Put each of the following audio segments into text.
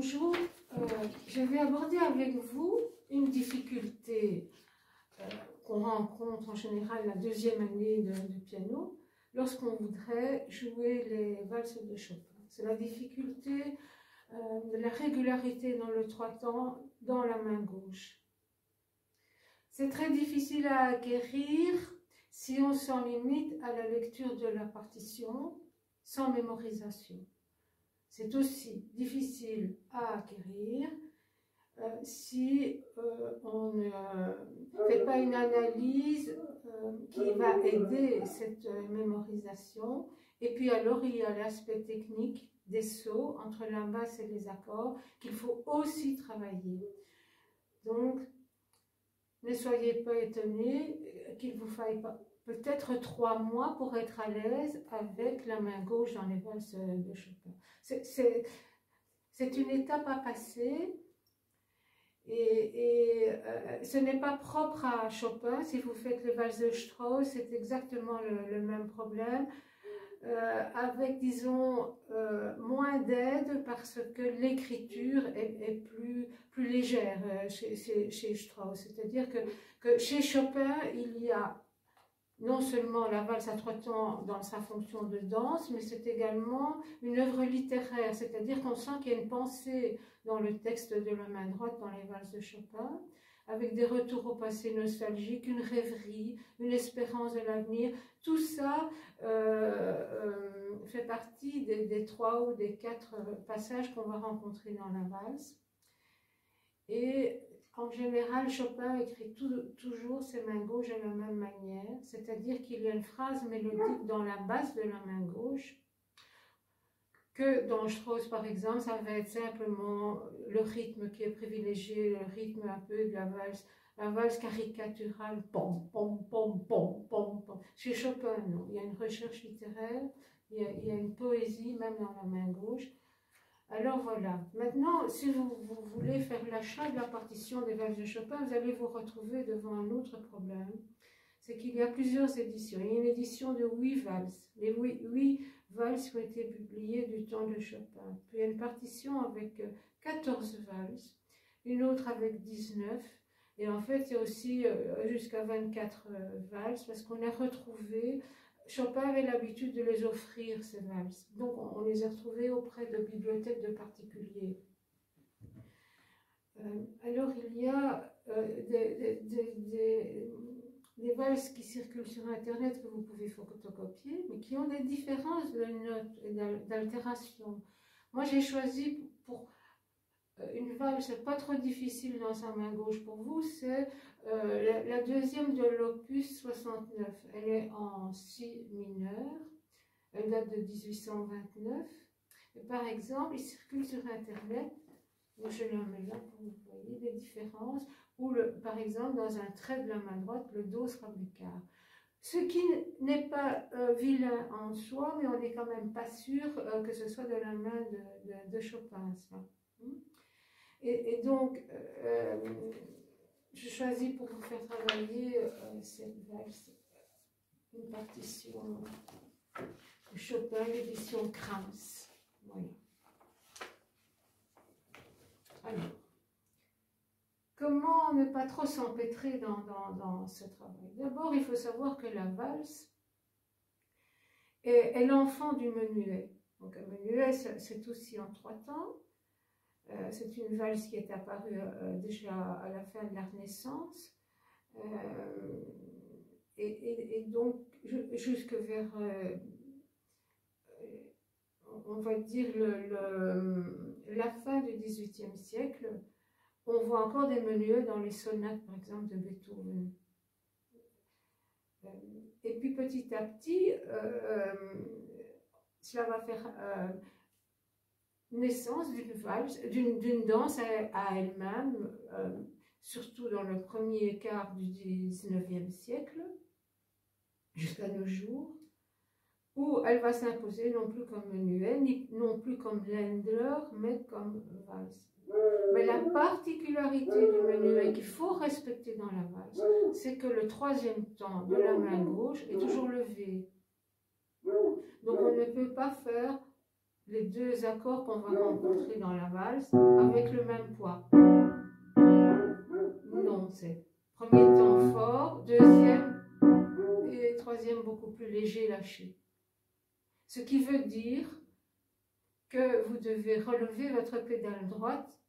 Bonjour, je vais aborder avec vous une difficulté qu'on rencontre en général la deuxième année de piano lorsqu'on voudrait jouer les valses de Chopin. C'est la difficulté de la régularité dans le trois temps dans la main gauche. C'est très difficile à acquérir si on s'en limite à la lecture de la partition sans mémorisation. C'est aussi difficile à acquérir si on ne fait pas une analyse qui va aider cette mémorisation. Et puis alors il y a l'aspect technique des sauts entre la basse et les accords qu'il faut aussi travailler. Donc ne soyez pas étonnés qu'il vous faille peut-être 3 mois pour être à l'aise avec la main gauche dans les valses de Chopin. C'est une étape à passer et ce n'est pas propre à Chopin. Si vous faites les valses de Strauss, c'est exactement le même problème, avec, disons, moins d'aide parce que l'écriture est plus légère chez Strauss. C'est-à-dire que chez Chopin, il y a non seulement la valse à 3 temps dans sa fonction de danse, mais c'est également une œuvre littéraire, c'est-à-dire qu'on sent qu'il y a une pensée dans le texte de la main droite dans les valses de Chopin, avec des retours au passé nostalgique, une rêverie, une espérance de l'avenir. Tout ça fait partie des 3 ou des 4 passages qu'on va rencontrer dans la valse. Et en général, Chopin écrit toujours ses mains gauches de la même manière, c'est-à-dire qu'il y a une phrase mélodique dans la basse de la main gauche, que dans Strauss, par exemple, ça va être simplement le rythme qui est privilégié, le rythme un peu de la valse caricaturale, pom, pom, pom, pom, pom, pom. Chez Chopin, non, il y a une recherche littéraire, il y a une poésie même dans la main gauche. Alors voilà, maintenant, si vous voulez faire l'achat de la partition des valses de Chopin, vous allez vous retrouver devant un autre problème. C'est qu'il y a plusieurs éditions. Il y a une édition de 8 valses. Les 8 valses ont été publiées du temps de Chopin. Puis il y a une partition avec 14 valses, une autre avec 19. Et en fait, il y a aussi jusqu'à 24 valses, parce qu'on a retrouvé... Chopin avait l'habitude de les offrir, ces valses. Donc, on les a retrouvées auprès de bibliothèques de particuliers. Alors, il y a des valses qui circulent sur Internet que vous pouvez photocopier, mais qui ont des différences de notes et d'altération. Moi, j'ai choisi pour une valse pas trop difficile dans sa main gauche pour vous, c'est la deuxième de l'opus 69. Elle est en si mineur, elle date de 1829. Et par exemple, il circule sur Internet, je la mets là pour vous voyez les différences, où par exemple dans un trait de la main droite, le Do sera bécard. Ce qui n'est pas vilain en soi, mais on n'est quand même pas sûr que ce soit de la main de Chopin, ça. Et donc, je choisis pour vous faire travailler cette valse, une partition de Chopin, l'édition Krams. Voilà. Alors, comment ne pas trop s'empêtrer dans ce travail? D'abord, il faut savoir que la valse est l'enfant du menuet. Donc, un menuet, c'est aussi en 3 temps. C'est une valse qui est apparue déjà à la fin de la Renaissance et donc jusque vers, on va dire, la fin du XVIIIe siècle, on voit encore des menuets dans les sonates, par exemple, de Beethoven. Et puis petit à petit, cela va faire... naissance d'une valse, d'une danse à elle-même, surtout dans le premier quart du XIXe siècle, jusqu'à nos jours, où elle va s'imposer non plus comme menuet, non plus comme Ländler, mais comme valse. Mais la particularité du menuet qu'il faut respecter dans la valse, c'est que le 3e temps de la main gauche est toujours levé. Donc on ne peut pas faire les deux accords qu'on va rencontrer dans la valse avec le même poids. Non, c'est premier temps fort, deuxième et troisième beaucoup plus léger, lâché. Ce qui veut dire que vous devez relever votre pédale droite.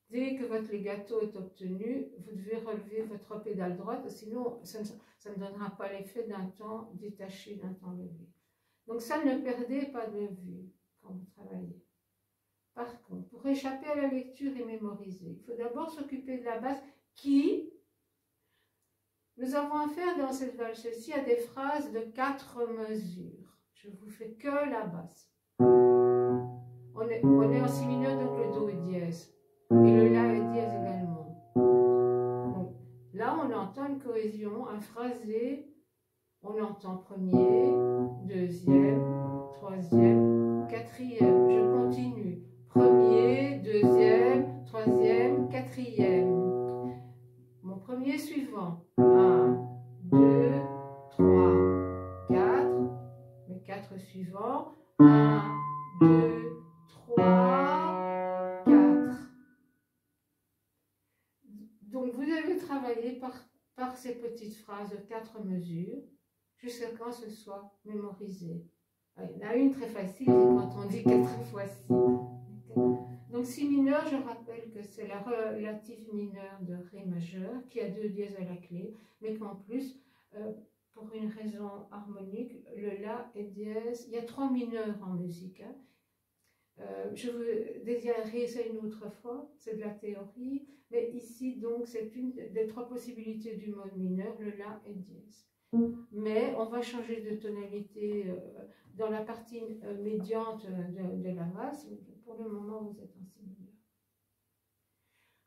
Dès que votre legato est obtenu, vous devez relever votre pédale droite, sinon ça ne donnera pas l'effet d'un temps détaché, d'un temps levé. Donc ça, ne perdez pas de vue quand vous travaillez. Par contre, pour échapper à la lecture et mémoriser, il faut d'abord s'occuper de la basse qui, nous avons affaire dans cette valse-ci à des phrases de 4 mesures. Je vous fais que la basse. On est en si mineur, donc le do est dièse. Et le la est dièse également. Donc, là, on entend une cohésion, un phrasé. On entend premier, deuxième, troisième, quatrième. Je continue. Premier, deuxième, troisième, quatrième. Mon premier suivant. 1, 2, 3, 4. Mes 4 suivants. 1, 2, 3, 4. Donc vous devez travailler par ces petites phrases de 4 mesures jusqu'à quand ce soit mémorisé. Il y en a une très facile, c'est quand on dit 4 fois 6. Donc si mineur, je rappelle que c'est la relative mineure de Ré majeur qui a 2 dièses à la clé, mais qu'en plus, pour une raison harmonique, le La est dièse. Il y a 3 mineurs en musique. Hein. Je vous désirerai ça une autre fois, c'est de la théorie, mais ici donc c'est une des 3 possibilités du mode mineur, le La est dièse. Mais on va changer de tonalité dans la partie médiante de la valse. Pour le moment, vous êtes en si mineur.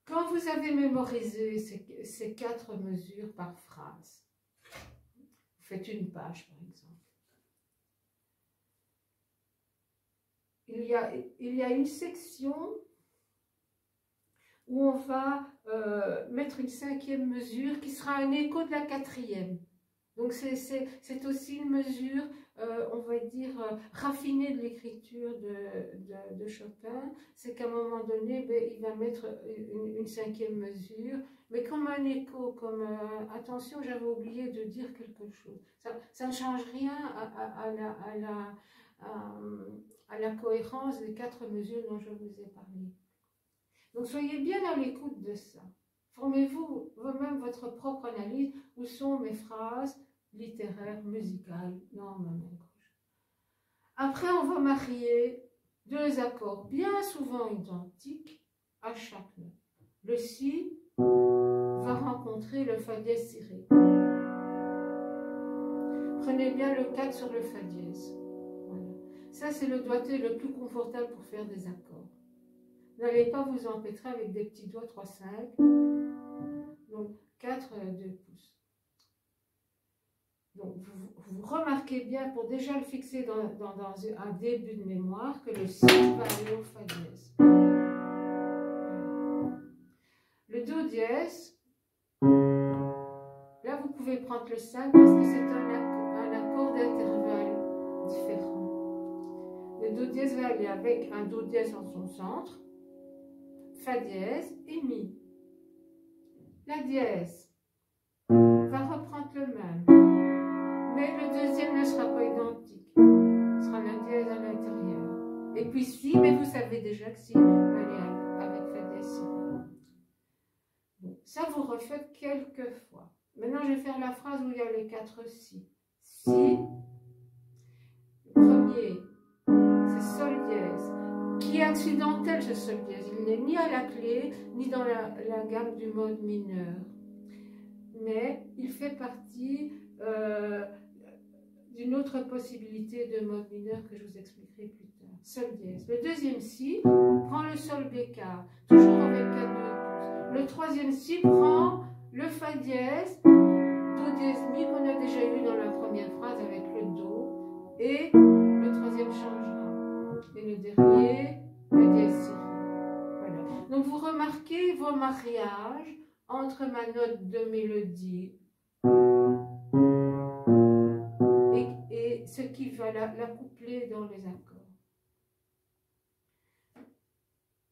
Quand vous avez mémorisé ces 4 mesures par phrase, vous faites une page par exemple. Il y a une section où on va mettre une 5e mesure qui sera un écho de la 4e. Donc c'est aussi une mesure, on va dire, raffinée de l'écriture de Chopin. C'est qu'à un moment donné, il va mettre une 5e mesure, mais comme un écho, comme attention, j'avais oublié de dire quelque chose. Ça ne change rien à la cohérence des 4 mesures dont je vous ai parlé. Donc soyez bien à l'écoute de ça. Formez-vous vous-même votre propre analyse. Où sont mes phrases littéraires, musicales dans ma main gauche? Après, on va marier 2 accords bien souvent identiques à chaque note. Le Si va rencontrer le Fa dièse si Ré. Prenez bien le 4 sur le Fa dièse. Voilà. Ça, c'est le doigté le plus confortable pour faire des accords. N'allez pas vous empêtrer avec des petits doigts 3-5. Donc 4, 2 pouces. Donc vous remarquez bien, pour déjà le fixer dans un début de mémoire, que le Si va aller au Fa dièse. Le Do dièse, là vous pouvez prendre le 5 parce que c'est un accord d'intervalle différent. Le Do dièse va aller avec un Do dièse en son centre, Fa dièse et Mi. La dièse va reprendre le même, mais le deuxième ne sera pas identique. Ce sera la dièse à l'intérieur. Et puis Si, mais vous savez déjà que Si va aller avec Fa dièse si. Donc, ça, vous refaites quelques fois. Maintenant, je vais faire la phrase où il y a les 4 Si. Si, le premier, c'est Sol dièse, qui est accidentel ce Sol dièse. Il n'est ni à la clé, ni dans la gamme du mode mineur. Mais il fait partie d'une autre possibilité de mode mineur que je vous expliquerai plus tard. Sol dièse. Le deuxième Si prend le Sol bécard, toujours avec 4 pouces. Le troisième Si prend le Fa dièse, Do dièse Mi qu'on a déjà eu dans la première phrase avec le Do, et le troisième changera. Et le dernier, Fa dièse Si. Voilà. Donc vous remarquez vos mariages entre ma note de mélodie et ce qui va la coupler dans les accords.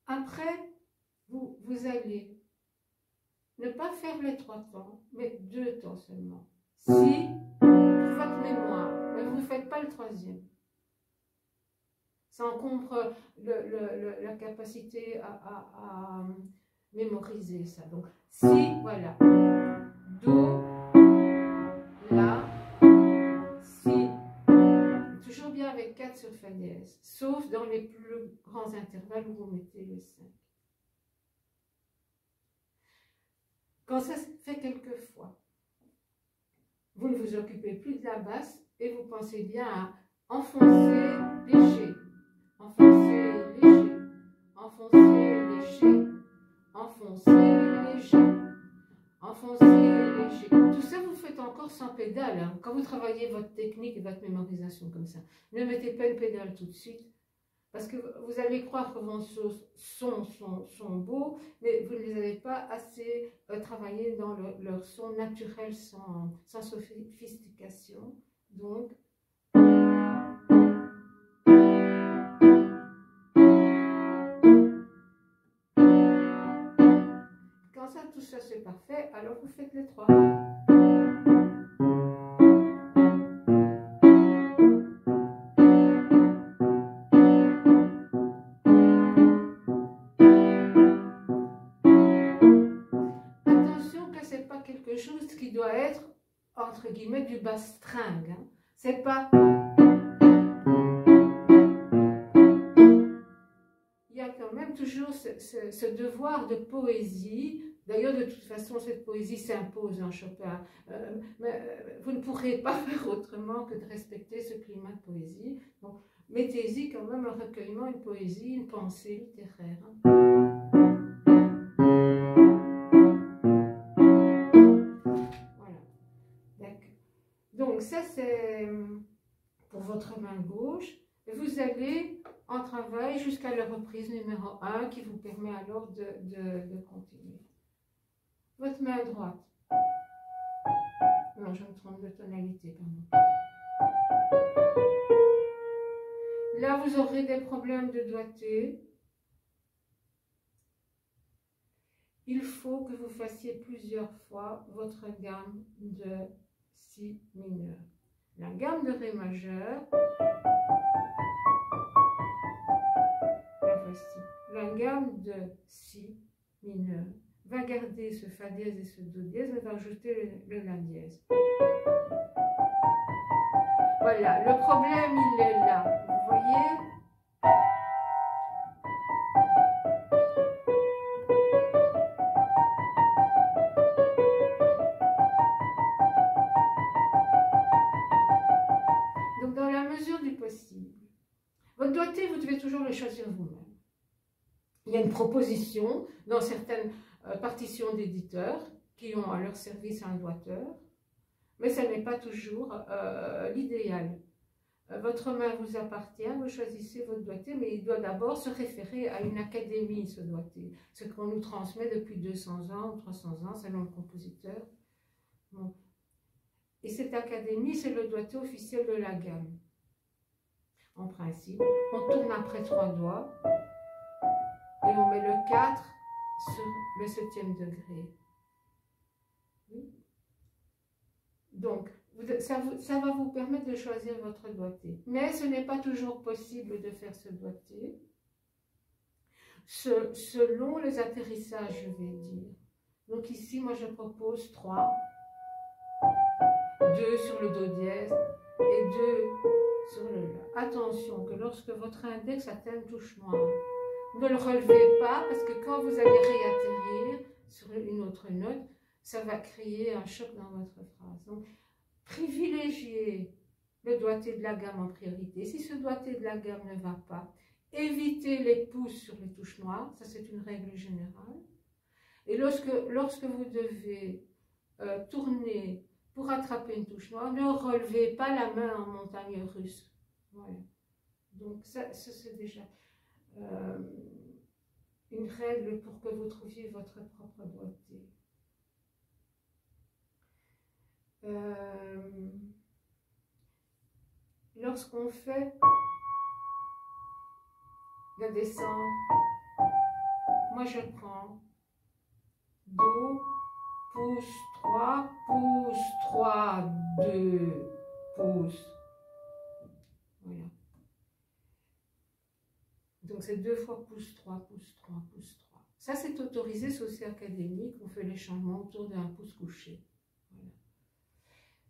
Après, vous allez ne pas faire les 3 temps, mais 2 temps seulement. Si, pour votre mémoire, mais vous ne faites pas le 3e. Ça encombre la capacité à mémoriser ça. Donc, si, voilà. Do, la, si. Toujours bien avec 4 sur Fa dièse, sauf dans les plus grands intervalles où vous mettez le 5. Quand ça se fait quelques fois, vous ne vous occupez plus de la basse et vous pensez bien à enfoncer léger, enfoncer léger, enfoncer léger, enfoncer léger, enfoncer léger. Tout ça, vous faites encore sans pédale. Hein. Quand vous travaillez votre technique et votre mémorisation comme ça, ne mettez pas une pédale tout de suite. Parce que vous allez croire que vos sons sont beaux, mais vous ne les avez pas assez travaillés dans leur son naturel, sans sophistication. Donc, quand ça, tout ça c'est parfait, alors vous faites les 3. Quelque chose qui doit être, entre guillemets, du bastringue. Hein. C'est pas... Il y a quand même toujours ce devoir de poésie. D'ailleurs, de toute façon, cette poésie s'impose en Chopin. Mais vous ne pourrez pas faire autrement que de respecter ce climat de poésie. Donc, mettez-y quand même un recueillement, une poésie, une pensée littéraire. Hein. Donc ça c'est pour votre main gauche. Et vous allez en travail jusqu'à la reprise numéro 1 qui vous permet alors de continuer. Votre main droite. Non, je me trompe de tonalité, pardon. Là, vous aurez des problèmes de doigté. Il faut que vous fassiez plusieurs fois votre gamme de Si mineur. La gamme de Ré majeur, la voici. La gamme de Si mineur va garder ce Fa dièse et ce Do dièse, mais va ajouter le La dièse. Voilà, le problème il est là, vous voyez? Donc dans la mesure du possible, votre doigté, vous devez toujours le choisir vous-même. Il y a une proposition dans certaines partitions d'éditeurs qui ont à leur service un doigteur, mais ce n'est pas toujours l'idéal. Votre main vous appartient, vous choisissez votre doigté, mais il doit d'abord se référer à une académie, ce doigté, ce qu'on nous transmet depuis 200 ans ou 300 ans, selon le compositeur. Bon. Et cette académie, c'est le doigté officiel de la gamme. En principe, on tourne après 3 doigts et on met le 4 sur le 7e degré. Oui. Donc, ça va vous permettre de choisir votre doigté. Mais ce n'est pas toujours possible de faire ce doigté selon les atterrissages, je vais dire. Donc ici, moi, je propose 3, 2 sur le Do dièse et 2 sur le La. Attention que lorsque votre index atteint une touche noire, ne le relevez pas parce que quand vous allez réatterrir sur une autre note, ça va créer un choc dans votre phrase. Donc, privilégiez le doigté de la gamme en priorité. Si ce doigté de la gamme ne va pas, évitez les pouces sur les touches noires, ça c'est une règle générale. Et lorsque vous devez tourner pour attraper une touche noire, ne relevez pas la main en montagne russe. Voilà. Donc ça c'est déjà une règle pour que vous trouviez votre propre doigté. Lorsqu'on fait la descente, moi je prends Do, pouce 3, pouce 3, 2, pouce. Voilà. Donc c'est 2 fois pouce 3, pouce 3, pouce 3. Ça c'est autorisé, c'est aussi académique, on fait les changements autour d'un pouce couché. Voilà.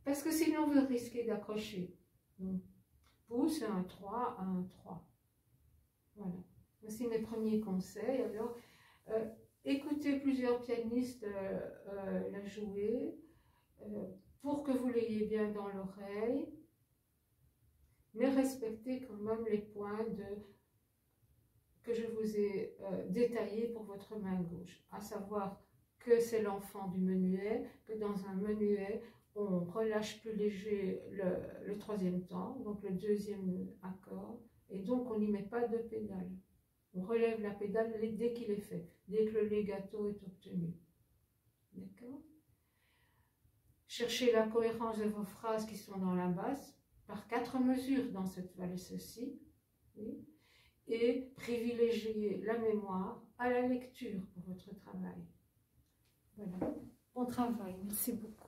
Parce que sinon vous risquez d'accrocher. Donc pouce, 1, 3, 1, 3. Voilà. Voici mes premiers conseils. Alors, écoutez plusieurs pianistes la jouer pour que vous l'ayez bien dans l'oreille, mais respectez quand même les points que je vous ai détaillés pour votre main gauche, à savoir que c'est l'enfant du menuet, que dans un menuet, on relâche plus léger le troisième temps, donc le deuxième accord, et donc on n'y met pas de pédale. On relève la pédale dès qu'il est fait, dès que le legato est obtenu. D'accord? Cherchez la cohérence de vos phrases qui sont dans la basse, par 4 mesures dans cette valse-ci, oui, et privilégiez la mémoire à la lecture pour votre travail. Voilà, bon travail, merci beaucoup.